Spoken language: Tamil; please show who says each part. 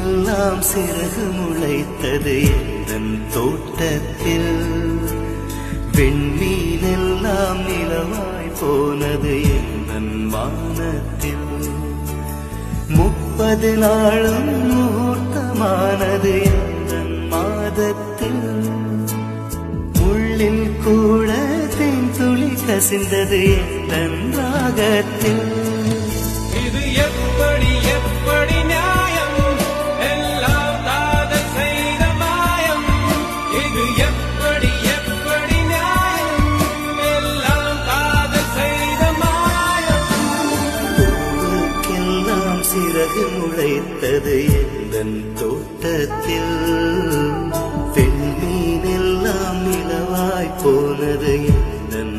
Speaker 1: எல்லாம் சிறகு முளைத்தது எந்தன் தோட்டத்தில். வெண்மீனெல்லாம் நிலவாய் போனது எந்தன் வானத்தில். 30 நாளும் முகூர்த்தமானது எந்தன் மாதத்தில். முள்ளில் கூட தேன் துளி கசிந்தது எந்தன் ராகத்தில்.
Speaker 2: இது எப்படி எப்படி நியாயம்? எல்லாம் காதல் செய்த மாயம். இது எப்படி எப்படி நியாயம்? எல்லாம் காதல் செய்த மாயம்.
Speaker 1: பூவுக்கெல்லாம் சிறகு முளைத்தது எந்தன் தோட்டத்தில். பெண்மீனெல்லாம் நிலவாய் போனது எந்தன்